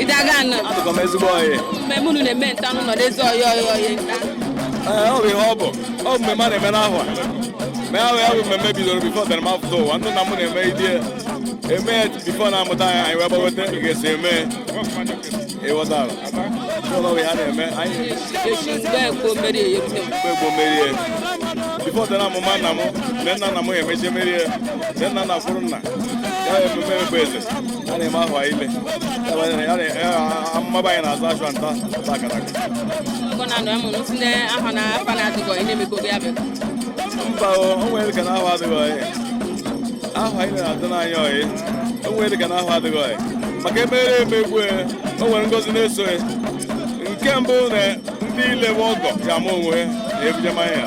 Idagana. Adụkọ boy. Mmemme na-eme nta n'ụlọ n'ezi ọyọ nta. Ọ bụ ihe ọ bụ. Ọ bụ mmemme a na-eme n'ahụ a. Mee ahụ ya bụ mmemme bidoro bifo dara m afụta ụwa. Ndụ na mụ na-eme idie. Eme bifo na-amụta ya anyị wee gbagote ị ga-esi eme. Ịghọtara. Ụlọ ihe a na-eme anyị. Egbo merie. Bifo dara amụma nna m. Nna m emechi merie. Nna kwuru nna. Ya ememe Egba-Eze. A na-eme ahụ a ile. Amụma anyị na-azụ achụ nta akataka. Mba o nwere ka n'ahụ adịghị oyi. Ahụ anyị na-adị n'anya oyi. O nwere ka n'ahụ adịghị oyi. Maka emere emegbu o nwere ngozi na-eso ya. Nke mbụ na ndị ile ọgọ ga-ama onwe na-ebuje mmanya.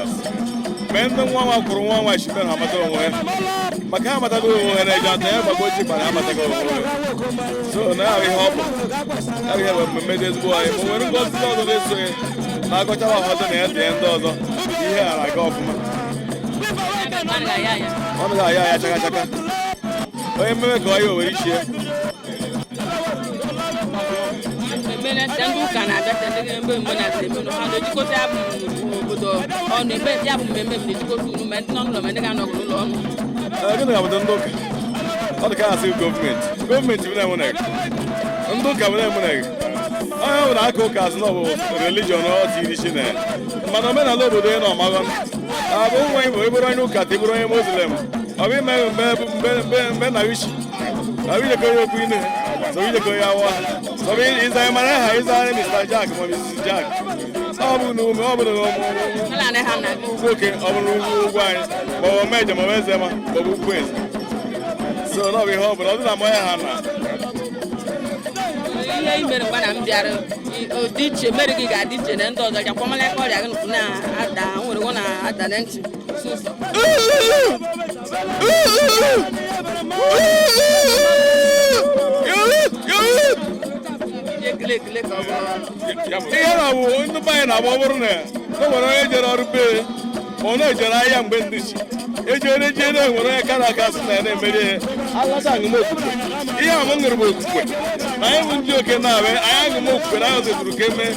Mee ndị nwa nwa kwụrụ nwa nwa shime ha amata onwe ya. Maka ha amataghị onwe ha na-eji ata ya gbagbo ji kpara amataghị onwe ya. So na ahụ ihe ọ bụ. Ahụ ihe bụ mmemme dị ezigbo anyị. Ma o nwere ngozi ndị ọzọ na-eso ya. Na-agọchawa ọzọ na ya dị ndị ọzọ. Ihe a na-aga ọfụma. Ọ na-aya ya chaka. Onye mmemme ka ọ ya owere ichie. Ndị ụka na-abịa mgbe na-eme ha na-ejikọta ya bụ obodo ọnụ ebe ya bụ mmemme m na-ejikọta unu ma ndị nọ n'ụlọ ma ndị ga-anọgụ n'ụlọ ọnụ. Gịnị ka obodo ndị ụka? Ọ dị ka a na-asị gọọmenti bụ na-enweghị. Ndị ụka bụ na-enweghị. Onye ọ bụla aka ụka asị na ọ bụ religion ọtụ iri chi na ya. Mana omenala obodo ya na ọmaghọ. Abụ nwa Igbo ịbụrụ onye ụka ka ịbụrụ onye Muslim. Ọ bụ ime mgbe na wichi. Ọ bụ ijekọ onye okwu ine. So ijekọ onye awa. So bụ ịza mara ha ịza Mr. Jack ma Mrs. Jack. Ọ bụ n'ume ọ bụ nwoke ọ bụrụ ugwu anyị ma ọ meje ma ọ eze ma ọ bụ ukwu eze. So na ọ bụ ihe ọ bụla ọ dị na mmanya ha na. Ihe imere mgbe na m bịara dị iche mere gị ga-adị iche na ndị ọzọ jakwa mala ka ọrịa gị na-ada nwere gị na-ada na ntị. Ihe na-abụ ndị be anyị na-agba ọ bụrụ na o nwere onye jere ọrụ bee ma ọ na-ejere ahịa mgbe ndị chi ejere na-enwere onye kara aka sị na ya na-emeri ihe alata aṅụm okwukwe ihe a m ṅụrụ bụ okwukwe na anyị bụ ndị oke na-abịa anyị aṅụm okwukwe na anyị ozezuru ka emee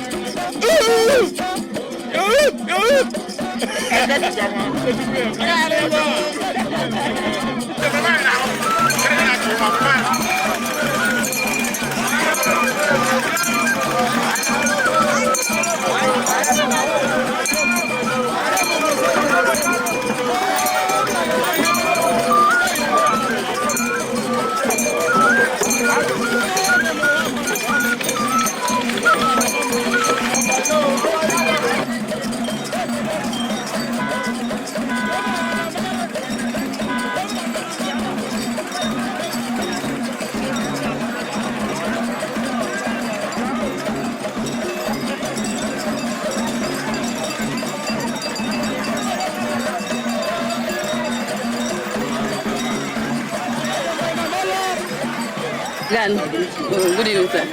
Good evening, sir.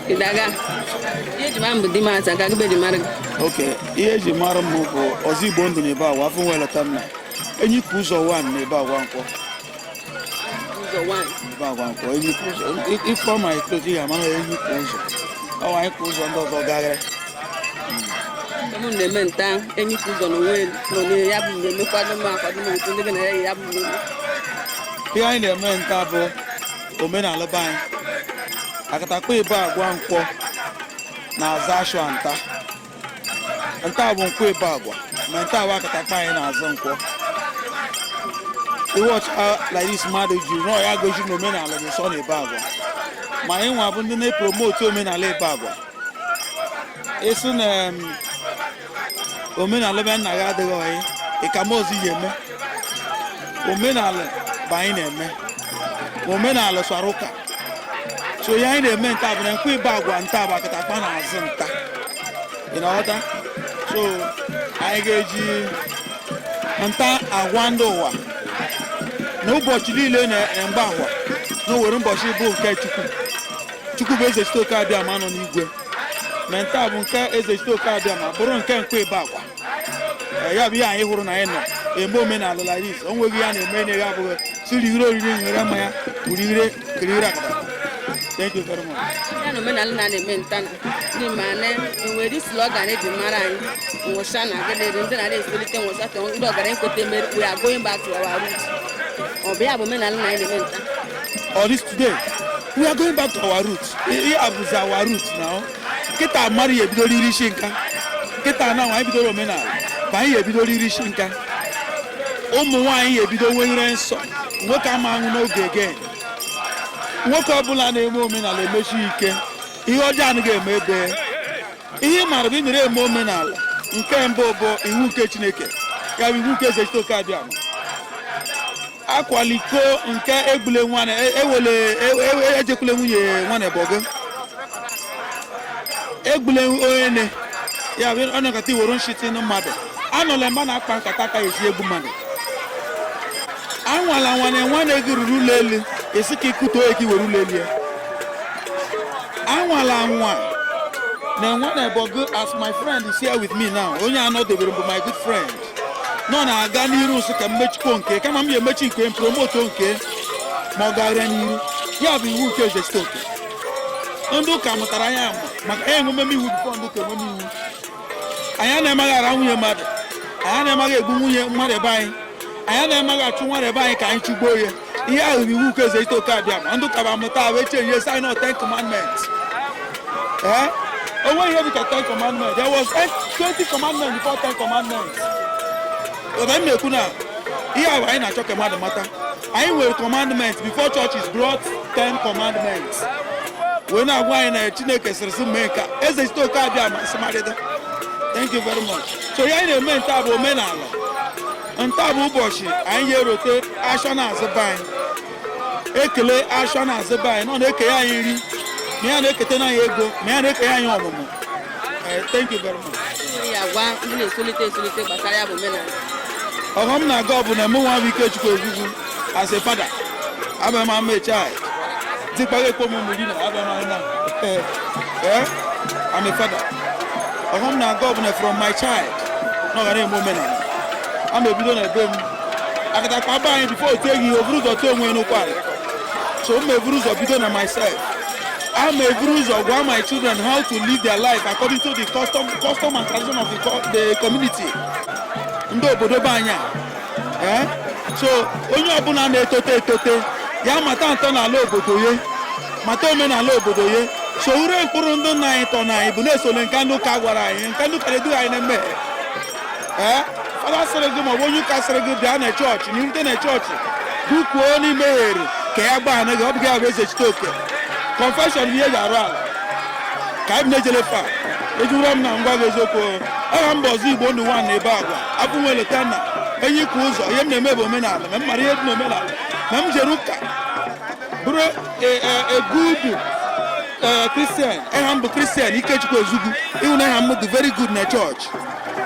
Idaga. Ihe ji mara m bụ di m asa ka gị be mara gị. Okay, ihe ji mara m bụ ọzọ Igbo ndụ n'ebe agwa afọ nwere lọta m enyi ka ụzọ 1 n'ebe agwa nkwọ. Ụzọ 1. N'ebe agwa nkwọ enyi ka ụzọ ịkpọ ma etoji ya mara enyi ka ụzọ. Ọ anyị ka ụzọ ndị ọzọ gaghịrị. Ụmụ na-eme nta enyi ka ụzọ n'onwe nọ na ya bụ mmemme kwado m akwado m otu ndị gị na ya bụ mmemme. Ihe anyị na-eme nta bụ omenala be anyị. Akatakpa Ibagwa nkwọ na-aza ashụ nta. Nta bụ nkwọ Ibagwa ma nta bụ akatakpa anyị na-azụ nkwọ. Iwọcha like this mmadụ jiri nọọ ya gosi na omenala dị sọ na Ibagwa. Ma anyị nwa bụ ndị na-epromote omenala Ibagwa. Esi na omenala be nna gị adịghị ọyị ịkamozi ya eme. Omenala bụ anyị na-eme. Omenala swara ụka. So ihe anyị na-eme nta bụ na nkwọ Ibagwa nta bụ akatakpa na-azụ nta. Ị na-aghọta? So anyị ga-eji nta agwa ndị ụwa n'ụbọchị niile na mgbahwa na o were ụbọchị bụ nke Chukwu bụ eze Chitoke Abịama nọ n'igwe. Ma nta bụ nke eze Chitoke Abịama bụrụ nke nkwọ Ibagwa. Ya bụ ihe anyị hụrụ na anyị nọ eme omenala laris o nweghị ya na-eme na ya abụghị siri ire oriri nyere mmanya wuru ire kiri ire akata. Thank you very much. Ya na omenala na-eme ntana n'ime ana enwere slogan eji mara anyị nwụcha na gịnị ndị na-esolite nwụcha ka ndị ọgaranya kwete mere we are going back to our roots. Ọ bụ ya bụ omenala na-eme nta. Or this today, we are going back to our roots. Here is our roots now. Kita mari ebido iri shinka. Kita na wa ebido omenala. Ba anyị ebido iri shinka. Ụmụ nwaanyị ebido nwere nsọ. Nwoke ama anwụ n'oge again. Nwoke ọbụla na-eme omenala emechi ike. Ihe ọjọọ anaghị eme ebe. Ihe mara bụ mere eme omenala. Nke mbụ bụ iwu nke Chineke. Ya bụ iwu nke Eze Ibagwa. Akwaliko nke egbule nwane ewele ejekwule nwunye nwane bogo. Egbule onye ya bụ ọ nakata iworo nshiti mmadụ. Anọla mba na-akpa nkata aka esi egbu mmadụ. Anwala nwane gị ruru ụlọ elu esi ka ikuto oge were ụlọ elu ya. Anwala nwa na nwane bogo as my friend is here with me now. Onye anọ debere bụ my good friend. No na-aga n'iru nso ka mmechikwo nke kama m emechi nke promoto nke ma ọ gara n'iru ya bụ iwu nke Eze Ibagwa. Ndị ụka mụtara anya maka emume iwu bifo ndị ụka emume iwu. Anyị na-emaghị ara nwunye mmadụ, anyị na-emaghị egbu nwunye mmadụ ebe anyị, anyị na-emaghị achụ nwa ebe anyị ka anyị chụgbuo ya. Ihe ahụ bụ iwu nke Eze Ibagwa. Ndị ụka bụ amụta wee chenye sign of 10 commandments. O nweghị ihe dị ka 10 commandments. There was 20 commandments before 10 commandments. I'm na-ekwu na ihe ahụ anyị na-achọ ka mmadụ mata. Anyị nwere commandments before churches brought 10 commandments. Wee na-agwa anyị na Chineke sịrị sị mee ka Eze Ibagwa masị marịda. Thank you very much. So ihe anyị na-eme nta bụ omenala. Nta bụ ụbọchị anyị ga-erote asha na azụba anyị. Ekele asha na azụba anyị nọ na-ekenye anyị nri ma ya na-ekete na anyị ego ma ya na-ekenye anyị ọmụmụ. Thank you very much. Ya gwa ndị na-esolite gbasara ya bụ omenala. Ọghọm na-aga ọ bụ na mụ nwa bụ Ikechukwu Egwugwu as a father. Abịa m ama child. Dịkpaghị ekpo m mmiri na abịa m na. I'm a father. Ọghọm na-aga ọ bụ na from my child na ọ gara eme omenala. A ma ebido na ebe m. Akatakpa aba anyị bifo otu eghị ihe oburu ụzọ tụọ onwe n'ụkwara. So m eburu ụzọ bido na myself. I may bruise or gwa my children how to live their life according to the custom and tradition of the community. Ndo obodo banya. So onye ọbụla na-etote ya mata ntọ n'ala obodo ye, mata omenala obodo ye. So ure mkpụrụ ndị nna anyị tọ na anyị bụ na-esole nke ndị ụka gwara anyị, nke ndị ụka na-edu anyị na-eme. Fada sịrị gị ma ọ bụ onye ụka sịrị gị bịa na chọọchị, na irute na chọọchị, dukwuo n'ime ghere ka ya gbaa na gị ọ bụ gị abụ Eze Ibagwa. Confession ihe ga-arụ ala ka anyị na-ejele fa ejuru m na ngwa gị eziokwu. Aha mba ọzọ Igbo ndụ nwa na Ibagwa abụ nwe leta na enyi ikwu ụzọ ihe m na-eme bụ omenala ma m mara ihe dị n'omenala ma m jere ụka bụrụ a good Christian. Aha m bụ Christian Ikechukwu Ezugwu ịhụ na aha m dị very good na church.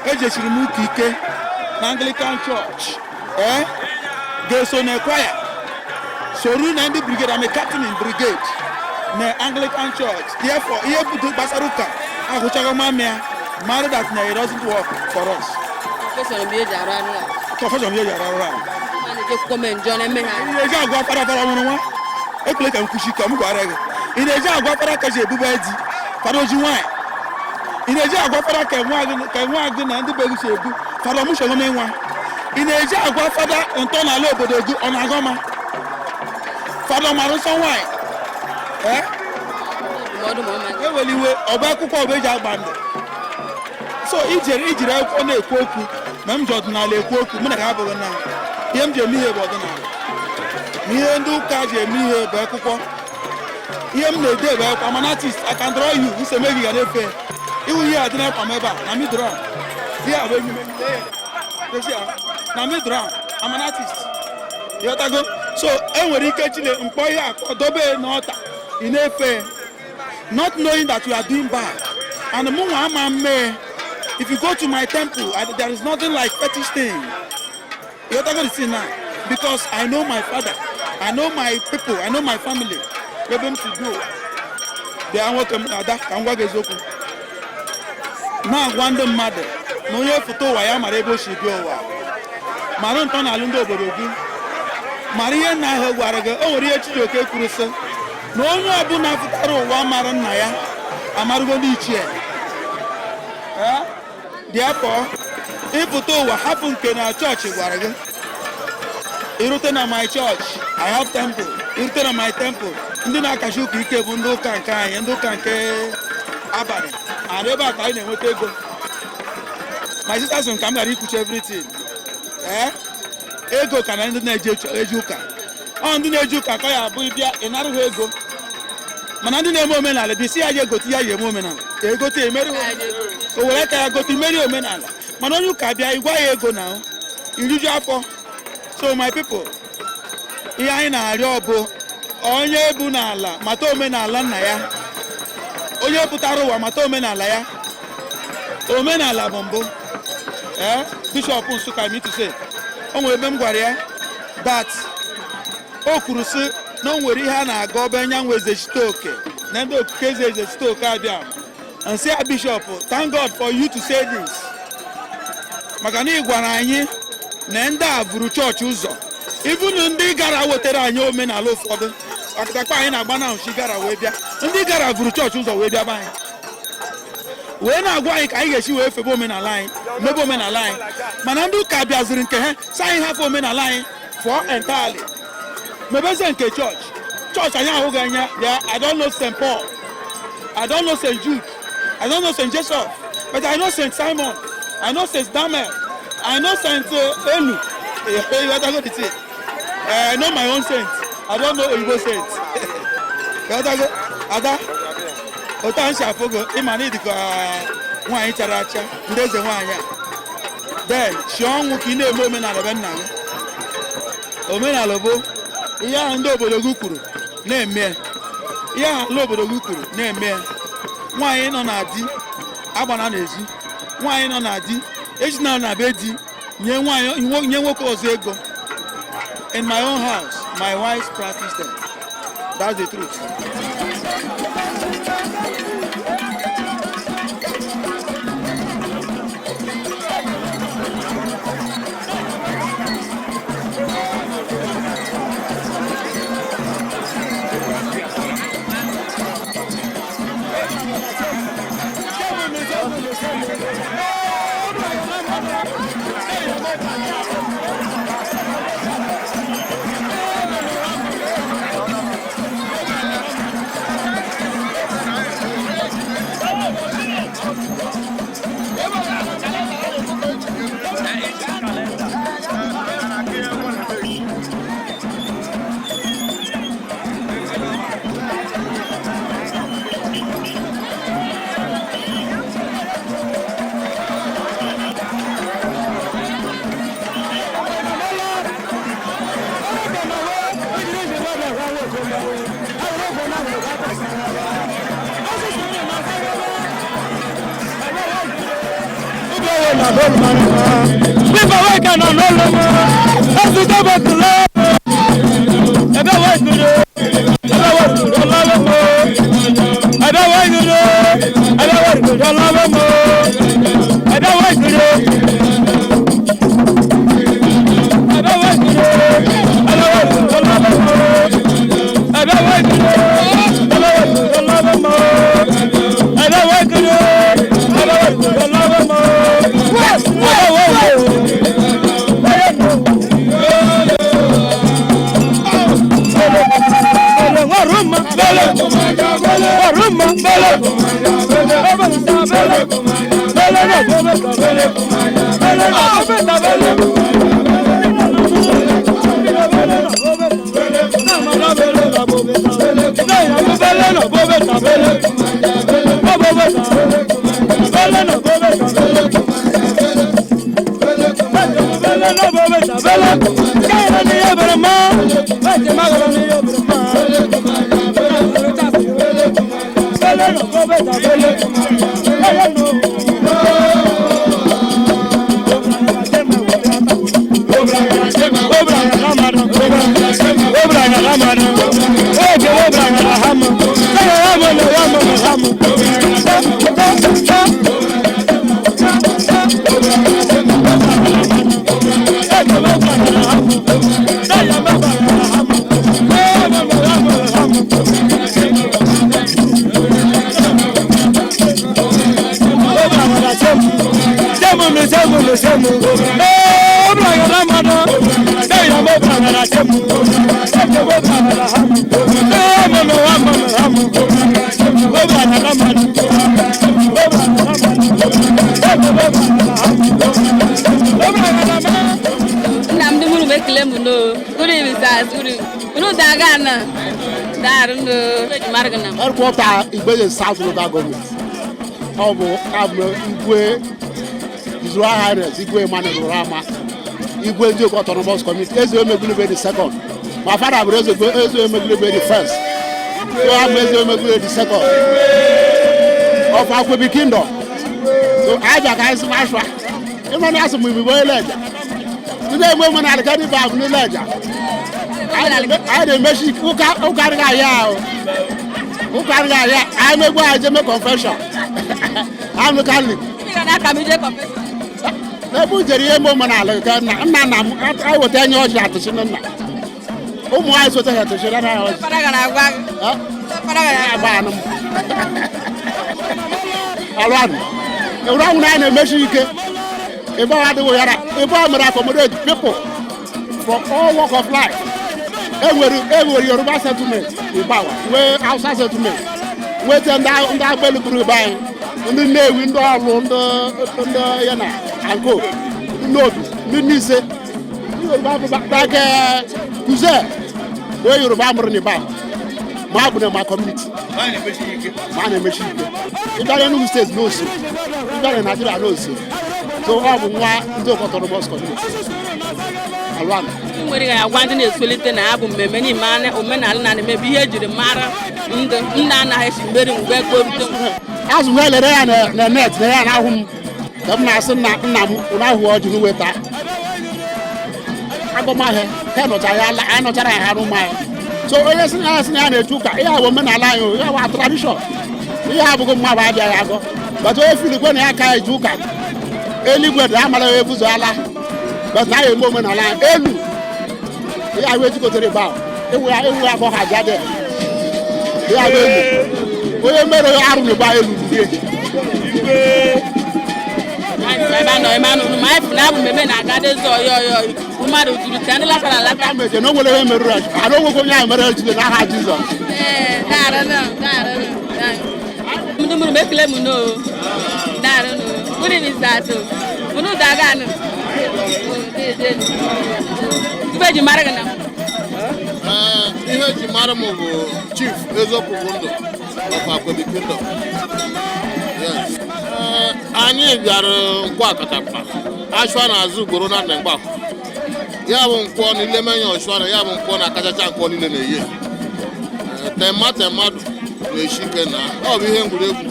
Ejechiri m ụka ike na Anglican church ga-eso na kwaya soru na ndị brigade. I'm a captain in brigade na Anglican church. Therefore ihe budo gbasara ụka ahụchaghị mamị ya mara that na it doesn't work for us. Confession bụ eji arụ arụ. Confession bụ eji arụ arụ. A na-eje kwuo njọ na-eme ha. Ị na-eji agwa fara ọmụrụ nwa ekele ka m kwuchi ka m gwara gị. Ị na-eji agwa fara ka ji ebuba di fara oji nwaanyị. Ị na-eji agwa fara ka nwa gị na ndị be gị si ebu fara ọmụsho gome nwa. Ị na-eji agwa fada ntọ n'ala obodo gị ọ na-agọma fada mara nsọ nwaanyị. Eweli iwe ọba akwụkwọ ọba eji agba ndụ. So ijiri akwụkwọ na-ekwu okwu ma m ji ọdịnala ekwu okwu mụ na ha abụghị na ihe m ji eme ihe bụ ọdịnala. Ihe ndị ụka ji eme ihe bụ akwụkwọ. Ihe m na-ede bụ akwụkwọ amanatist I can draw you nseme gị ga na-efe iwu ihe adị na-ekwa m ebe a na midram ihe abụ emume na midram amanatist ịghọtago. So enwere ike chile mkpọ ihe akọ dobe n'ọta ị na-efe not knowing that you are doing bad. And mụnwa ama mme if you go to my temple there is nothing like fetish thing. Ịghọtago the thing now because I know my father, I know my people, I know my family. Ebe m si go bịa nwoke m ada ka m gwa gị eziokwu na-agwa ndị mmadụ na onye foto ụwa ya mara ebe o si bịa ụwa mara ntọ n'alụ ndị obodo gị mara ihe nna ahụ gwara gị. O nwere ihe Chijioke kwuru sị na onye ọbụla pụtara ụwa mara nna ya amarugo n'ichie dị afọ ịpụta ụwa hapụ nke na chọọchị gwara gị irute na my church I have temple irute na my temple ndị na-akachi ụka ike bụ ndị ụka nke anyị ndị ụka nke abalị and ebe a ka anyị na-enweta ego my sisters ka m gara ikwuchi everything ego ka na ndị na-eji ụka ndị na-eji ụka ka ya abụ ịbịa ịnarụ ha ego mana ndị na-eme omenala dị si ya ji egote ya eme omenala egote emeri o were ka ya gote imeri omenala mana onye ụka bịa ịgwa ya ego na iriju afọ. So my people, ihe anyị na-arịọ bụ onye bụ n'ala mata omenala nna ya, onye pụtara ụwa mata omenala ya. Omenala bụ mbụ. Bishop Nsukka me to say o nwere ebe m gwara ya that o kwuru sị na o nwere ihe a na-aga ọba nyanwụ ezechite oke na ndị okike ezechite oke abịa and say Bishop, thank God for you to say this. Maka na ị gwara anyị na ndị a vụrụ chọọchị ụzọ ibunu ndị gara wetara anyị omenala ụfọdụ akatakpa anyị na-agba na nchi gara wee bịa ndị gara vụrụ chọọchị ụzọ wee bịa be anyị wee na-agwa anyị ka anyị ga-esi wee febe omenala anyị mebe omenala anyị mana ndị ụka bịaziri nke ha sa anyị hafụ omenala anyị for entirely mebeze nke chọọchị anyị ahụghị anya ya I don't know St. Paul, I don't know St. Jude, I don't know St. Joseph, but I know St. Simon, I know St. Damiel, I know Saint Elu. I know my own saint. I don't know Igbo saint. Ada, otanshi afogo. Imani diko nwanyi chara acha. Ndeze nwanyi. Then shionwu ka ị na-eme omenala be nna gị. Omenala bụ ihe ahụ ndị obodo gị kwuru na-eme. Ihe ahụ ndị obodo gị kwuru na-eme. Nwaanyị nọ na di agbana n'ezi. Nwaanyị nọ na di ejina na be di nye nwoke ọzọ ego. In my own house, my wife practiced them. That's the truth. Egba-Eze South Local Government. Igwe His Royal Highness Igwe Emmanuel Rama, Igwe Njoku Autonomous Community, Eze Omegbulebe the second. My father was Eze Omegbulebe the first. So I'm Eze Omegbulebe the second. Of Akwebi Kingdom. So I just asked my wife. Everyone asked me to go ledger. Today, women are getting back no ledger. I didn't mention who carry I'm a boy, I make confession. I'm a Catholic. I will tell you, I will tell you that to Shinana. Oh, my, so I had to Shinana. Around 9 a machine. If I had to if I accommodate people from all walks of life. Every Yoruba settlement, where outside settlement, where that belly grew by, and the name window on the Yana and go. No, Minise, like Kuze, where Yoruba in the back. My community. My name is If I don't state no so. If I don't know so. So I will want to go to the bus community. I want to solidify na abu mmemme mana omenala na mebi ihe jiri mara nna na ha si mbere ngwe kwobito azu wele re na net na ya na ahum dem na asin na nna m na hu oju nu weta agoma he ke no cha ya la ano chara ha ru mai so oye sin ya na etuka ya wo omenala yo ya wa tradition ya abu go mma ba bia ya go but o feel ko na ya ka etuka eligwe da amala we buzo ala but na ye mo omenala elu I wait to go to the bar. We are going to have it. We are going to buy it. Ihe ji mara m bụ Chief Eziokwu Ndụ of Akwebi Kingdom. Yes. Anyị bịara nkwọ Akatakpa ashwa na azụ ugboro na mgba. Ya bụ nkwọ na ile menye ọshwa na ya bụ nkwọ na akachacha nkwọ niile na-eyi. Temadu na-eshi ike na ọ bụ ihe ngwuregwu.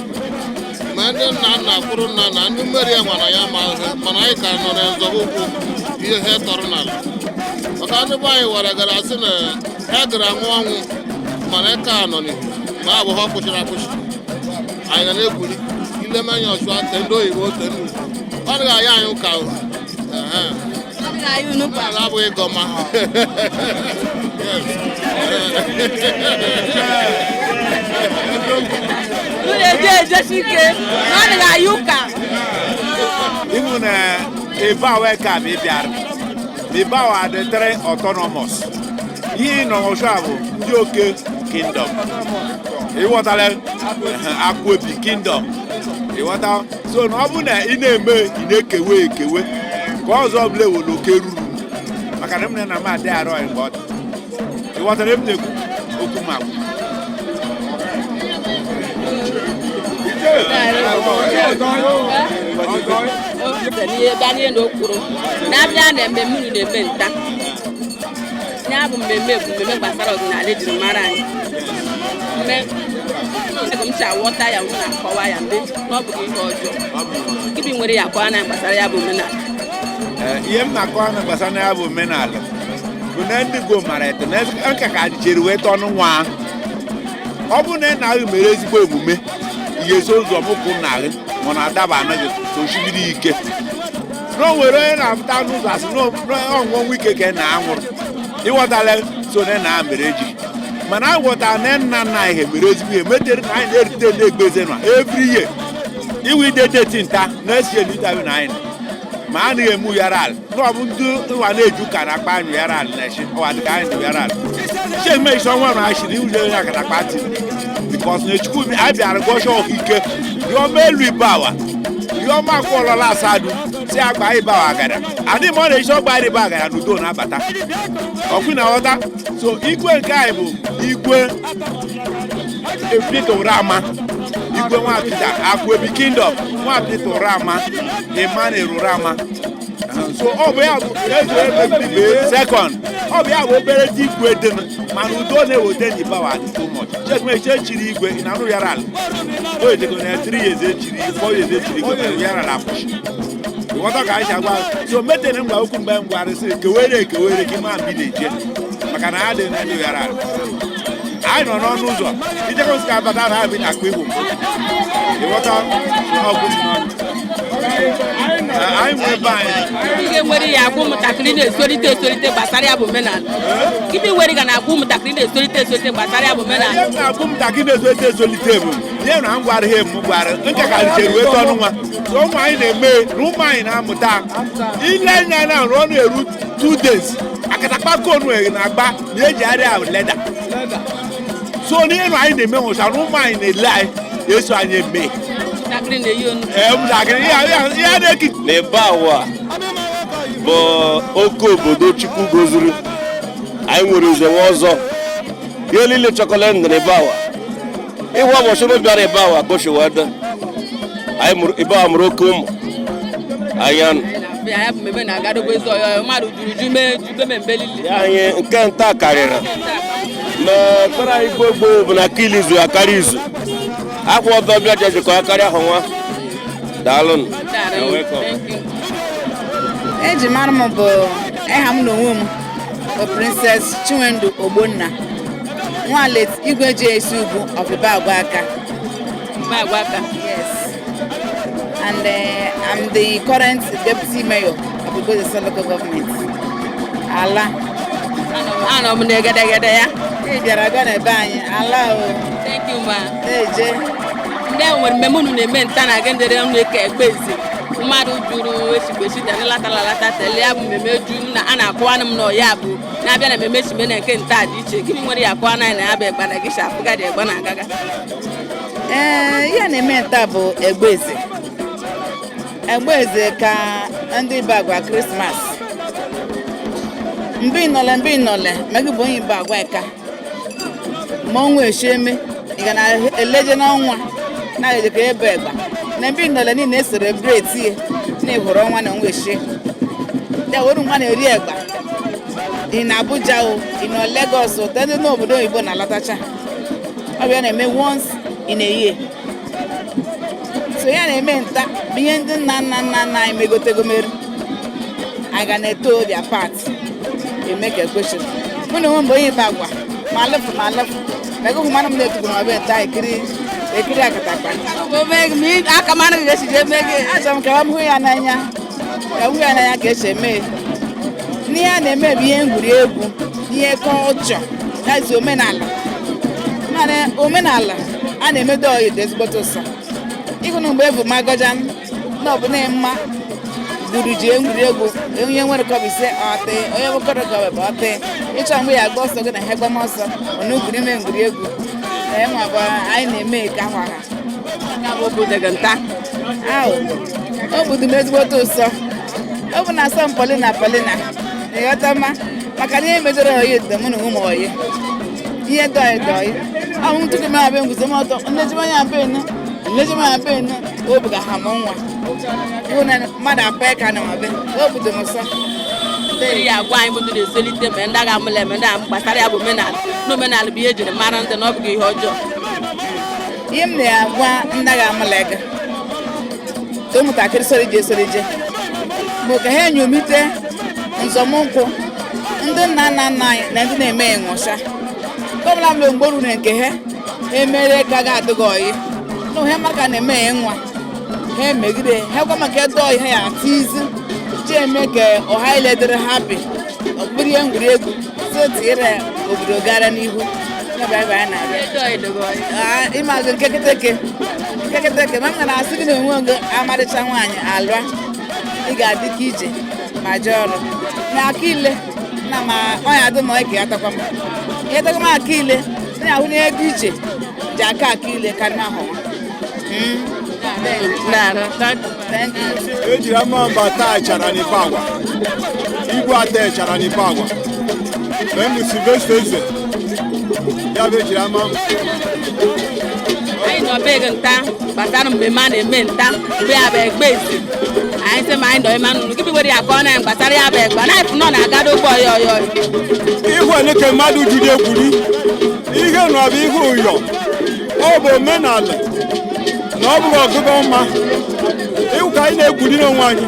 Ma ndị nna nna kwuru nna na ndị mmeri ya mana ya mana anyị ka nọ na nzọgụkwụ ihe tọrọ n'ala. Maka ndị be anyị wara gara asị na ya gara nwụ ọnwụ mana eke anọ n'ihu ma abụ ha kwụchiri akwụchi anyị ga na-egwuri ile manya ọchụ ate ndị oyibo ote nnu ọ dịghị anya anyị ụka ala abụghị gọma Even Egba-Eze Ibagwa Ibagwa are the three autonomous. He no Oshago, Njoke Kingdom. He want Akwebi Kingdom. He want so no abuna ineme kewe. Cause of level lokeru. Makadem na ma dey aro en but. He want them to okuma. Daniel Okuro. Na bia na mmemme ni na-eme nta. Ya bụ mmemme gbasara ọdịnala ejiri mara anyị. M cha wọta ya na akọwa ya mgbe ọ bụ ihe ọjọọ. Ibi nwere ya akọwa na gbasara ya bụ omenala. Ihe m na-akọwa na gbasara ya bụ omenala. Bụ na ndị Igbo mara ete na nka ka jiri weta ọnụ nwa. Ọ bụ na na mere ezigbo emume. Ihe so ụzọ mụkwụ na gị ma na adaba anaghị toshibiri ike. No nwere na-apụta n'ụzọ asị n'ọnwụnwụ ike ka na anwụrụ. Ịghọtala so na mere eji. Mana aghọta na nna ihe mere ezigbo ihe metere na anyị na-erite ndị Egba-Eze nwa every year. Iwu ide deti nta na-esi elita na anyị. ma a na emu yara al no bu ndu wa na eju ka na pa anyu yara al na shi o wa de ka anyu yara al she me so won ma shi ni uje ya AKATAKPA ti because na chukwu bi a biara go show ike yo melu Ibawa yo ma ko lo la sadu si agba Ibawa agada ani mo na so gba Ibawa agada no do na bata okwu na wota so igwe nke ai bụ igwe Epito Rama igwe nwa Peter Akwebi Kingdom nwa Peter Rama Emmanuel Rama so ọ bụ ya bụ eze second ọ bụ ya bụ obere dị igwe dị mana udo na-ewete n'Ibawa dị too much chekwumeche chiri igwe ị na-anụ yara ala o edego na 3 years echiri 4 years echiri igwe na yara ala apụchi ịghọta ka anyị si agwa so metere ngwa okwu mgbe ngwarịsị kewere gị ma mbi na-eje maka na ha dị na ndị yara ala anyị nọ n'ọnụ ụzọ ijekọsi ka abata na abị na akpa igbo ịghọta ọgwụ si n'ọnụ anyị nwere ebe anyị Ike nwere ya agwụ ụmụntakịrị na-esolite gbasara ya bụ omenala. Ibi nwere ga na-agwụ ụmụntakịrị na-esolite gbasara ya bụ omenala. na-agwụ ụmụntakịrị na-esolite bụ ihe na ngwara ihe m gwara nke ka lichere weta ọnụ nwa so ụmụ anyị na-eme na ụmụ anyị na-amụta ile anya na ọ na-eru 2 days AKATAKPA konu na-agba na eji arịa leda so n'ihe na anyị na-eme nwụcha na ụmụ anyị na-ele anyị eso anyị eme N'Ibawa bụ oke obodo Chukwu goziri anyị nwere nze nwa ọzọ ihe niile chọkọle ndụ n'Ibawa ịhụ ụbọchị m bịara Ibawa goshiwada anyị Ibawa mụrụ oke ụmụ anya anyị nke nta karịrị ma ekpere anyị gboo bụ na aka izu akarị izu akwa ọbịa bịa jejikọ akarị ahụ nwa daalụ eji mara m bụ ịha m n'onwe m bụ Princess Chinwendu Ogbonna nwa late Igwe-Eze Ibagwa of Ibagwa Aka. Yes. And I'm the current deputy mayor of Egba-Eze local government. Ala. Ano m na-egedegede ya. Ị bịara aga n'ebe anyị. Ala o. Thank you ma. Eje. Ndị nwere mmemme unu na-eme nta na aga ndere unu eke Egba-Eze. Mmadụ juru esigbechi da nlata tele ya bụ mmemme ju na a na-akụwanụ m na ya bụ na-abịa na mmemme chime na nke nta dị iche gịnị nwere ya akụwa na ya bụ Egba na gị shapụga dị Egba na agaga. Ihe na-eme nta bụ Egba-Eze. Egba-Eze ka ndị Ibagwa Christmas. Mgbe ịnọle megị bụ onye Ibagwa Aka ma ọnwa esheme ị ga na-eleje n'ọnwa na-ejekọ ebe Egba na mgbe ịnọle niile na-eselebreti ihe na-ehụrụ ọnwa na ọnwa eshe ya were nwa na-eri Egba ị na Abuja o ị nọ Lagos o ndị n'obodo oyibo na-alatacha ọ bịa na-eme once in a year so ya na-eme nta bụ ihe ndị nna anyị megotegomere anyị ga na-eto their part eme ka ekwesịrị mụ na onwe mgbe onye Ibagwa ma alụfụ mego hụ mmanụ m na-etugoro ma be nta ekiri AKATAKPA aka mara gị esi je mee gị achọrọ m ka m hụ ya n'anya ka esi eme n'ihe a na-eme bụ ihe egwuregwu ihe kọlchọ yazi omenala a na-emedo oyi dị ezigbote ụsọ ịhụ na mgbe evu magoja na ọbụna mma gburu ji egwuregwu onye nwere kọbise ọtị onye nwekọrọ gọbebe ọtị ịchọ mgbe ya agba ọsọ gị na ha gbam ọsọ onugwu n'ime egwuregwu ma bụ anyị na-eme ka ahụ nta ahụ o budu m ezigbote ụsọ ọ bụ na asọ m Polina ịghọta maka na ihe mejọrọ oyi dị mụ na ụmụ oyi ihe dọị ọnwụ ntụgị m abịa nguzo m ọtọ nlejimanya benu obi ga ha m nwa ịhụ na mmadụ apa ka na mabe o budu m ụsọ ya agwa anyị bụ ndị na-esolite ma ndị agha amụla eme ndị gbasara ya bụ omenala na omenala bụ ihe ejiri mara ndị na ọ bụghị ihe ọjọọ ihe m na-agwa ndị agha amụla ego ka ụmụntakịrị sorije bụ ka ha enyomite nzọmụkwụ ndị nna anyị na ndị na-eme ịṅụcha gọbụla mgbe mgbe ruru nke ha emere ka ga-adịghị oyi na ha maka na-eme ya nwa ha emegide ha gwa maka edo oyi ha ya atizi eme ka ọha ile dịrị hapi ọkpụrụ ihe egwuregwu so tinyere obodo gara n'ihu ịmazụ nkeketeke ma m ga na-asị gị na onwe gị amarịcha nwaanyị alụa ị ga-adị ka ije ma jee ọrụ na aka ile na ma ọnya adị ma eke atakwa m ihe takwa m aka ile na ahụ n'ego ije ji aka ile karịa ahụ ejiri ama mba taa chara n'Ibagwa igwe ata chara n'Ibagwa mgbe m Sylvester Eze ya bụ ejiri ama anyị nọ be gị nta gbasara mmemme a na-eme nta bụ ya bụ Egba-Eze anyị sị ma anyị nọ ime anụnụ gị bigoro ya ka ọ na gbasara ya bụ Egba na nọ na-agado ụgbọ ọyọyọ ihu eleke mmadụ jiri egwuri ihe nọ bụ ihe ụyọ ọ bụ omenala na ọ bụghị ọgụgụ mma iwu ka anyị na-egwuri n'onwe anyị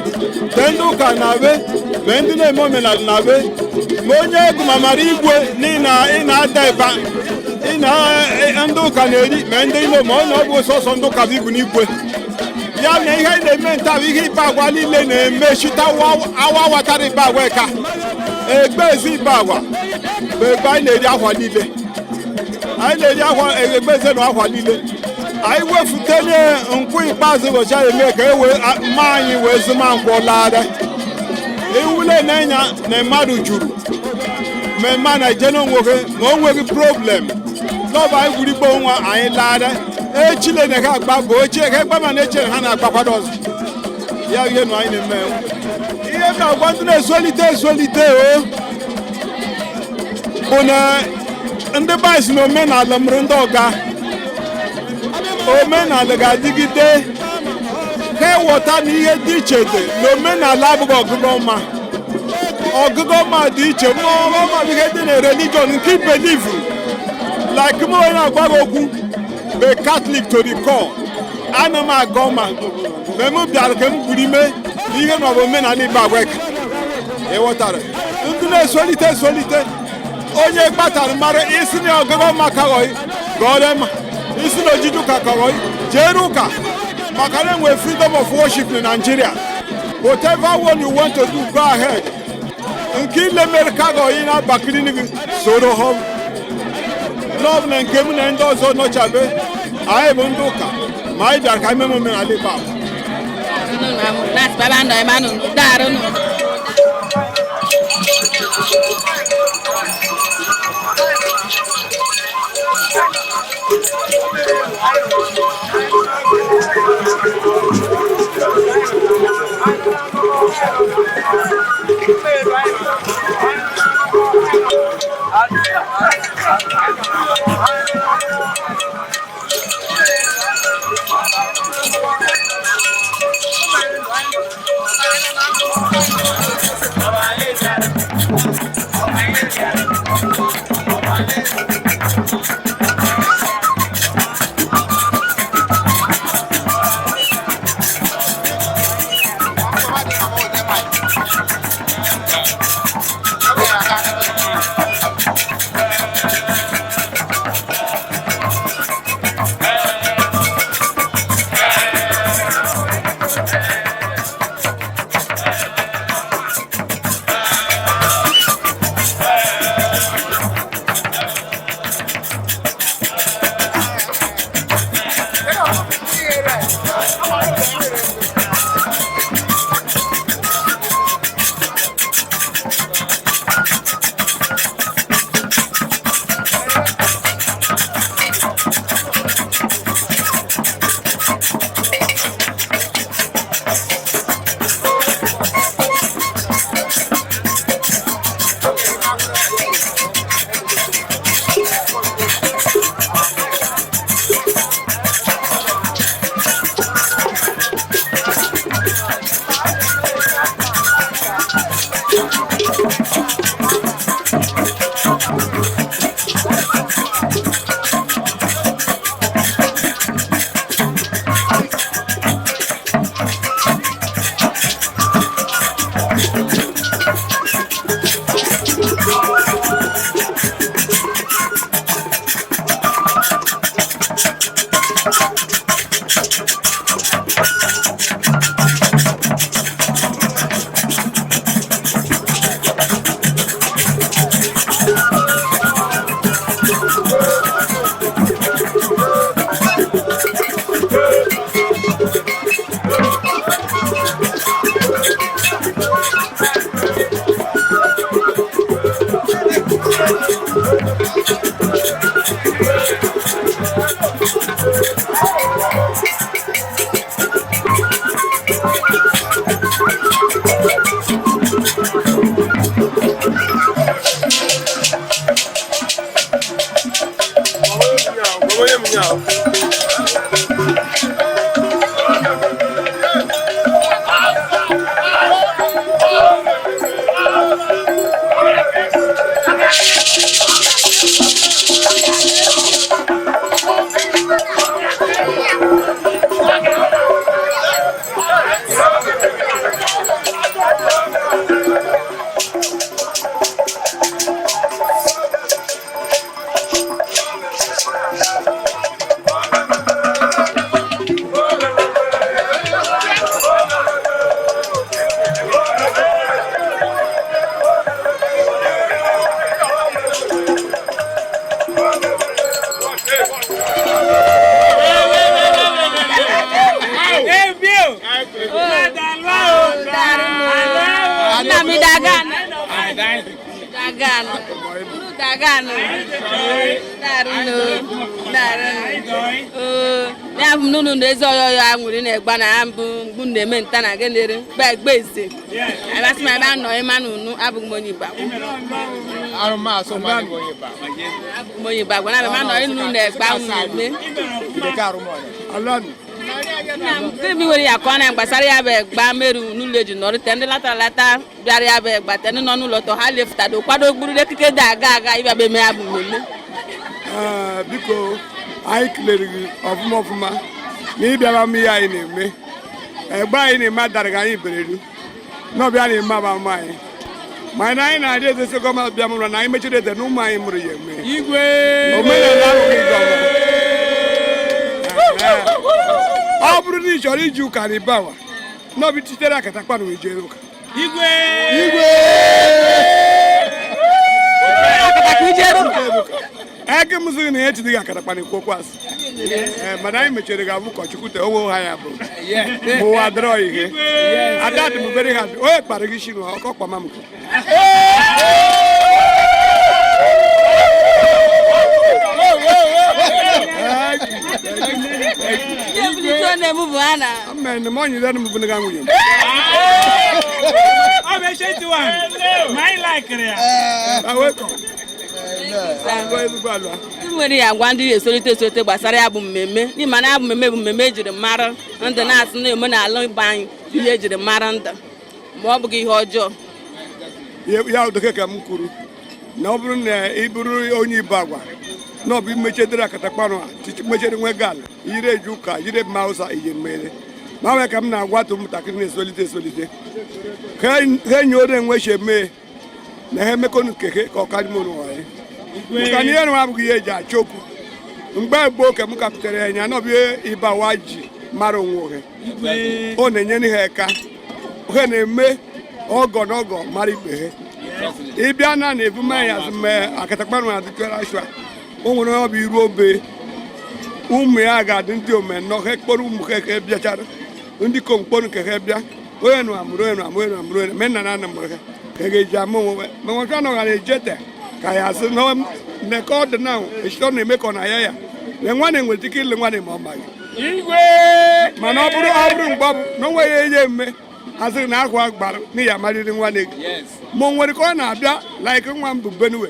be ndị ụka na-abe be ndị na-eme omenala na-abe ma onye egwu ma mara igwe ị na-ada ịba ndị ụka na-eri ma ndị ilo ma ọ na ọ bụ sọsọ ndị ụka bụ ibu n'igwe ya na ihe anyị na-eme nta bụ ihe Ibagwa niile na-emechita awa watara Ibagwa ka Egba-Eze Ibagwa bụ ebe anyị na-eri akwa niile anyị na-eri akwa Egba-Eze na akwa niile anyị wefutele nkwụ ikpeazụ ụbọchị anyị eme ka mma anyị wee zụma nkwụ lara iwule na-enya na mmadụ juru mmemme na ije n'onwoke ma o nweghị problem n'ọba anyị gwuru igbo nwa anyị lara echile na ha agba bụ ochie ka egba ma na-echere ha na-agbakwado ọzọ ya ihe na anyị na-eme ihe m na-agwa ndị na-ezolite o bụ na ndị be si na omenala mụrụ ndị ọga omenala ga-adịgide ka ịghọta na ihe dị iche dị na omenala abụghị ọgụgụ ọma dị iche ọma bụ ihe dị na religion nke ibelivu like m onye na-agwa gị okwu be Catholic to the core ana m aga ọma mgbe m bịara ka m gwuru ime na ihe na ọ bụ omenala Ibagwa ịghọtara ndị na-esolite onye gbatara mara isi na ọgụgụ ọma kaghọghị gọọrọ isi na ojiji ụka kaghọghị jere ụka maka na enwere freedom of worship na Nigeria whatever one you want to do go ahead nke ile mere kaghọghị na-abakiri gị soro ha lọb na nke m na ndị ọzọ nọchabe anyị bụ ndị ụka ma anyị bịara ka anyị meme omenala Ibagwa Nunu n'ezi oyo ya nwere na-egba na mbụ mgbu na-eme nta na genere ba Egba-Eze abasị ma ba nọ ịma n'unu abụghị m onye Ibagwa abụghị m onye Ibagwa na ma nọ ịnụ na-egba na-eme Kemi nwere ya ka ọ na-agbasara ya bụ Egba meru n'ụlọ eji nọrịte ndị lata bịara ya bụ Egba te ndị nọ n'ụlọ tọ ha lefutado kwado gburu ekike dị aga ịbịa bụ eme ya bụ mmemme biko anyị kelere gị ọfụma na ịbịara m ihe anyị na-eme Egba anyị na-eme adaraghị anyị bereru n'ọbịa na-eme abama anyị ma na anyị na-adị ezesi gọọmenti bịa mụrụ na anyị mechiri ede na ụmụ anyị mụrụ ya eme omenala ahụghị ọ bụrụ na ị chọrọ iji ụka na Ibagwa n'obi chitere Akatakpa na ejere ụka eke mụzighị na ya echideghị Akatakpa na ikwu asị mana anyị mechiri ga-abụ ụkọchukwu te onwe ha ya bụ ma ụwa dịrọ ihe ada dị m bere ha onye kpara gị shi na ọkọ kpama m nwere ya agwa ndị esolite gbasara ya bụ mmemme n'ime na ya bụ mmemme ejiri mara ndị na-asị na omenala Igbo anyị ihe ejiri mara ndị ma ọ bụghị ihe ọjọọ ya ụdọke ka m kwuru na ọ bụrụ na ị bụrụ onye Ibagwa na ọ bụ imechedere Akatakpa mechere nwe gal yiri eji ụka yiri ma ụsa ihe mmere ma nwee ka m na-agwatụ ụmụntakịrị na-esolite ka enyi ore enwechi eme na ha emekọ nkeke ka ọ karị m ụlọ anyị maka na ihe nwa abụghị ihe eji achọ okwu mgbe gboo ka m kapụtara anya na ọ bụ ihe Ibagwa ji mara onwe ohe ọ na-enye ha eka ohe na-eme ọgọ na ọgọ mara ikpe ha ịbịa na na-ebume ya azụ mgbe Akatakpa na adịkara ashwa o nwere ọ bụ iru obe ụmụ ya ga-adị ndị omenọ ha kpọrọ ụmụ ha ka bịachara ndị komkpọrọ nke ha bịa onye nụ amụrụ menna na mụrụ ha ka ga-eji ama onwe ma nwoke anọ gara ejete ka ya asị na ka ọ dị na echite na-eme ka ọ na ya na nwa na-enwere ike ile nwa ma ọ maghị mana ọ bụrụ mgbe ọ bụ na o nweghị ihe eme asịrị na akwa gbara n'ihi amarịrị nwa na-ego ma o nwere ka ọ na-abịa laik nwa m bụ Benue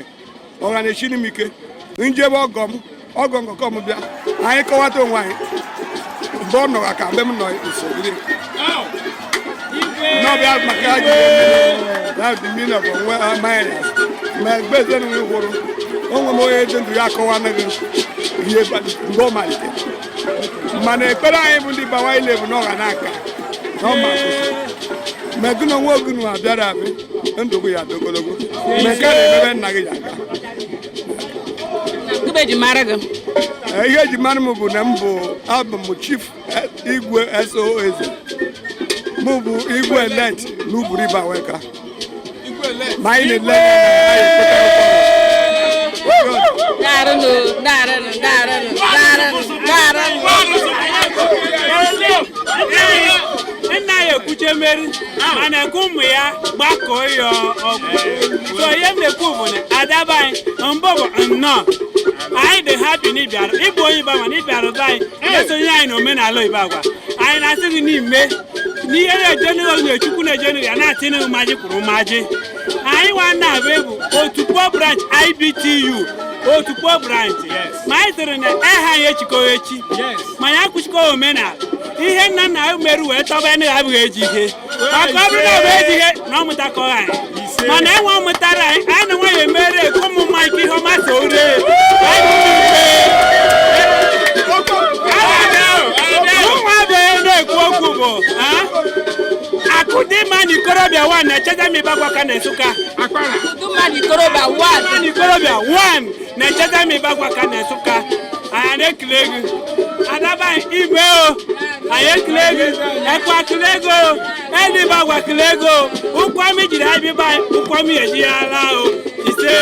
ọha na-echiri m ike njebe ọgọ nkọkọ m bịa anyị kọwata onwe anyị mgbe ọ nọga ka mgbe m nọ nsogide n'ọbịa maka ji onwe mmanya ma Egba-Eze na gwụrụ onwe m onye dị ndụ ya akọwanaghị ihe mgbe ọ malite mana ekpere anyị bụ ndị Ibagwa ile bụ n'ọha n'aka megụ na onwe ogunu abịara abịa ndụ ya dị ogologo meke na-emebe nna gị ya aga ihe eji mara m bụ na m bụ abụ m chief igwe SOS mụ bụ igwe let n'uburu Ibagwa ka ma anyị nna ya ekwuche mmeri mana ekwu ụmụ ya gbakọọ ya ọgwụ so ihe m na-ekwu bụ na adaba anyị mbụ bụ nnọọ anyị dị hapi n'ịbịara ịbụ onye Ibagwa na ịbịara be anyị esonye anyị na omenala Ibagwa anyị na-asị gị n'ime n'ihe na-ejenu na Chukwu na-ejenu ya na-atị na mmaji kwuru mmaji anyị nwanne abụ bụ otu Pọ branch IBTU otukpo branch ma anyị tụrụ na ha ya echikọghị echi ma ya kwụchikọ omenala ihe nna nna merụ wee tọba ndị abụghị eji ihe maka ọ bụrụ na ọ bụ eji ihe na ọ mụtakọghị anyị mana enwe mụtara anyị anyị na nwaanyị emere ekwe ụmụ mmadụ ihe ọma so ure ụmụ abịaghị na-ekwu okwu bụ Akụdịma n'ikorobịa 1 na-echeza m Ibagwa aka na Nsụka. Akụdịma n'ikorobịa 1 na-echeza m Ibagwa aka na Nsụka. Anyị na-ekele gị. Adaba ime o. Anyị ekele gị. Ekwa ekele gị o. Edi Ibagwa ekele gị o. Ụkwụ amị jiri anyị bịba anyị. Ụkwụ amị eji ya ala o. Ise.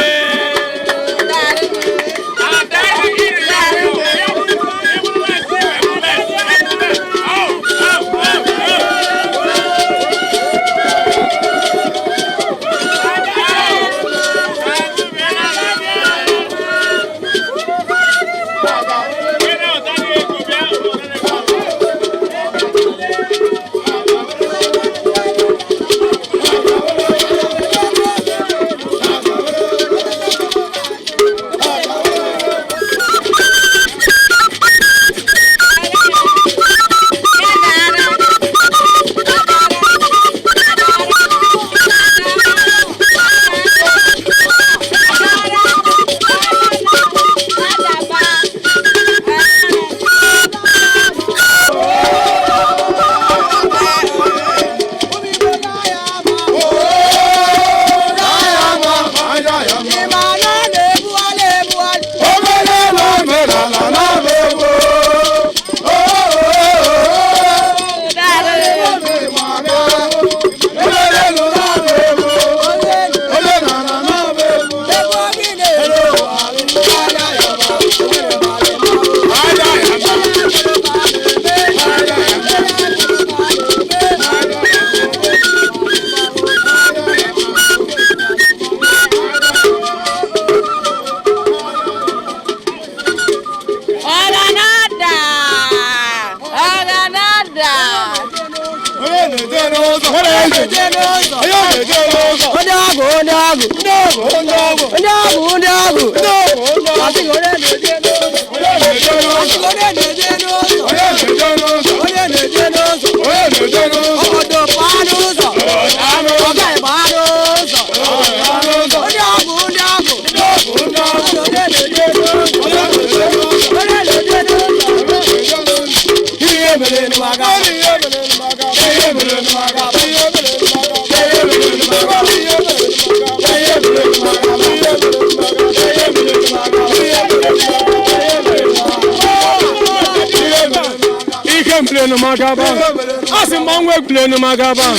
Magaba,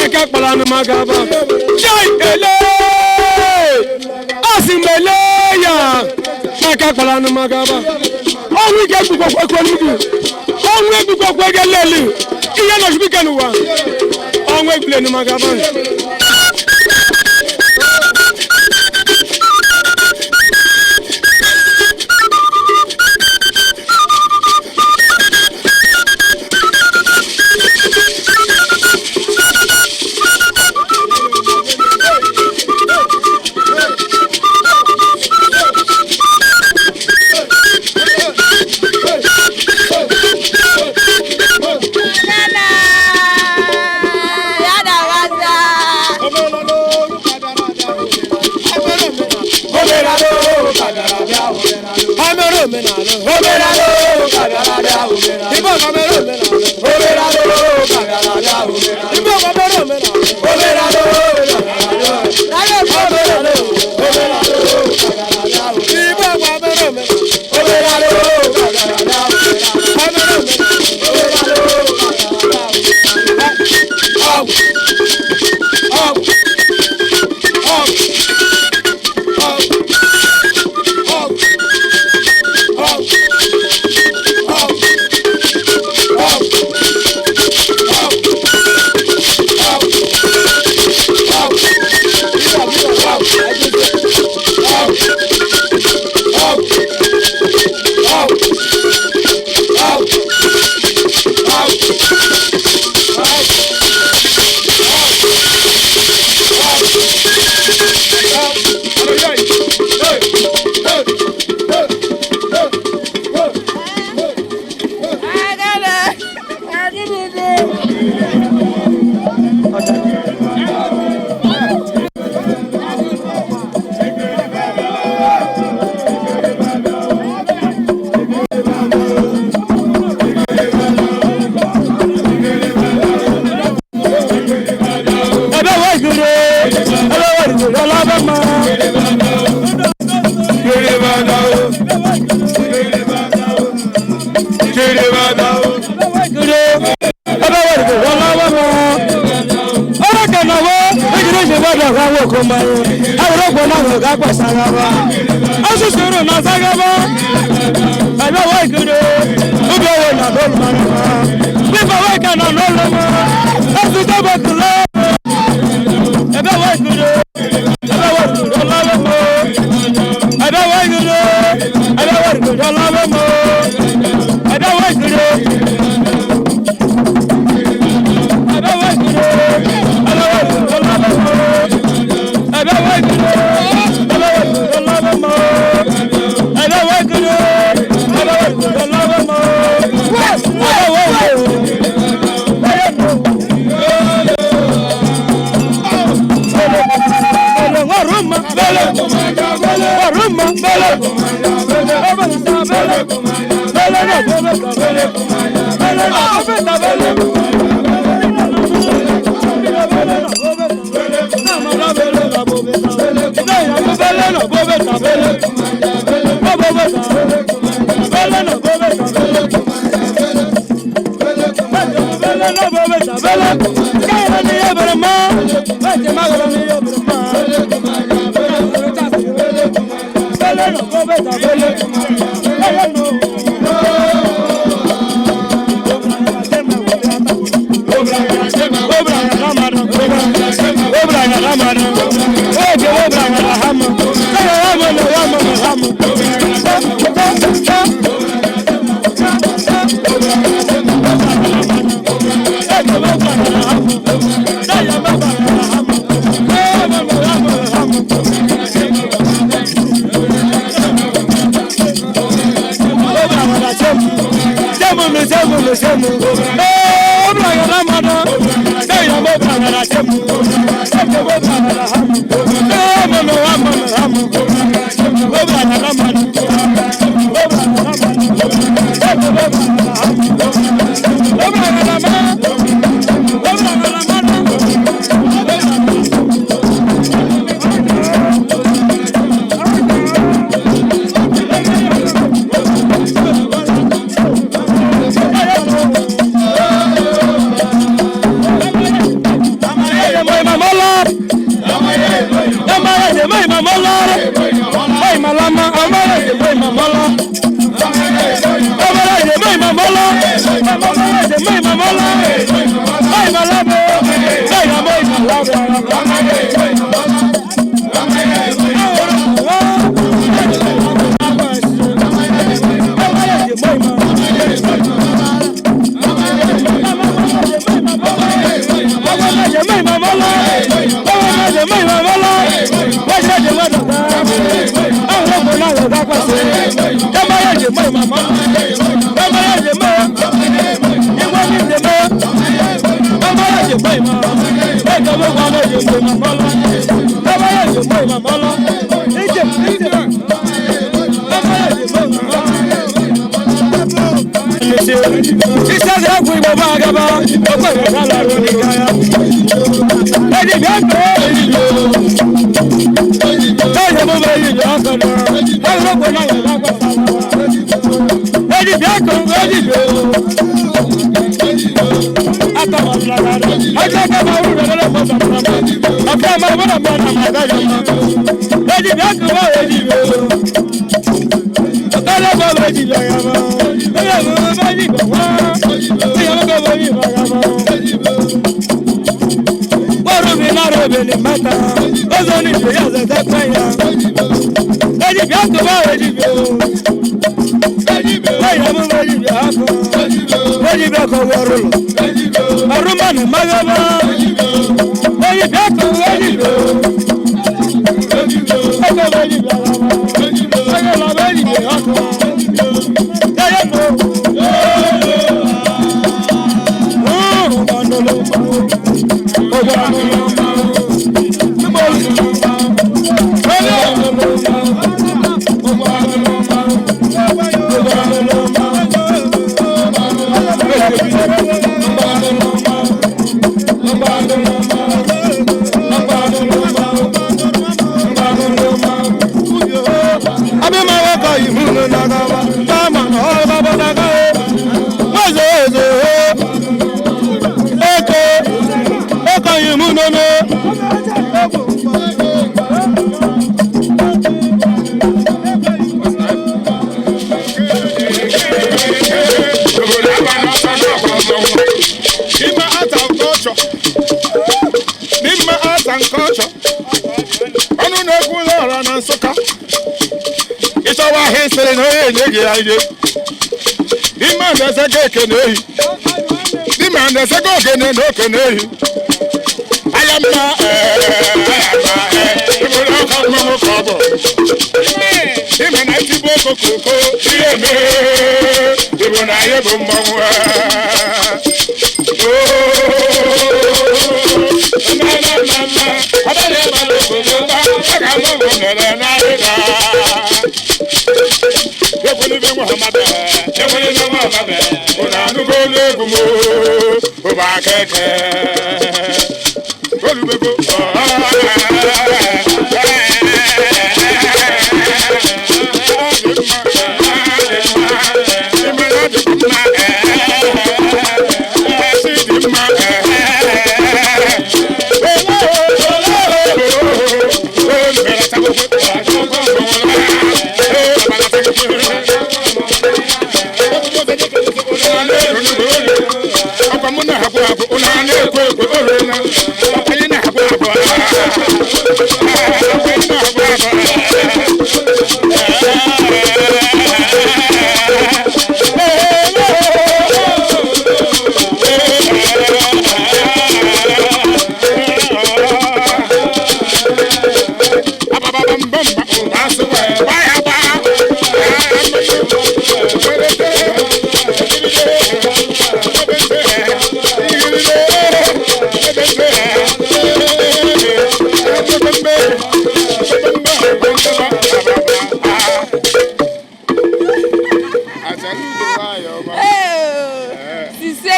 Ekakpala no Magaba, Jai Ele, Asimeleya, Ekakpala no Magaba. Oh, we get to go for Kwanu. Oh, we go for Geleli. Iyan no speaking one. Oh, we play no Magaba.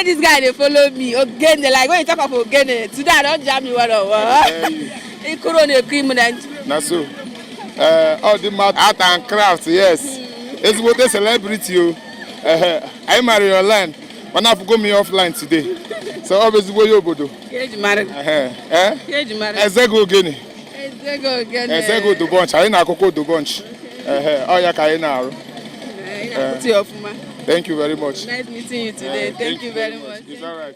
This guy they follow me. Ogene, like when you talk of Ogene, today I don't jam you one on one. He couldn't a criminal. Na so. All the art and crafts, yes. It's what a celebrity. I marry online, but I forgot me offline today. So obviously what you do? You married? You married? Ezego Ogene. Ezego Ogene. Ezego do bunch. I na koko do bunch. Oh ya kai na. Thank you very much. Nice meeting you today. Thank you very much. It's all right.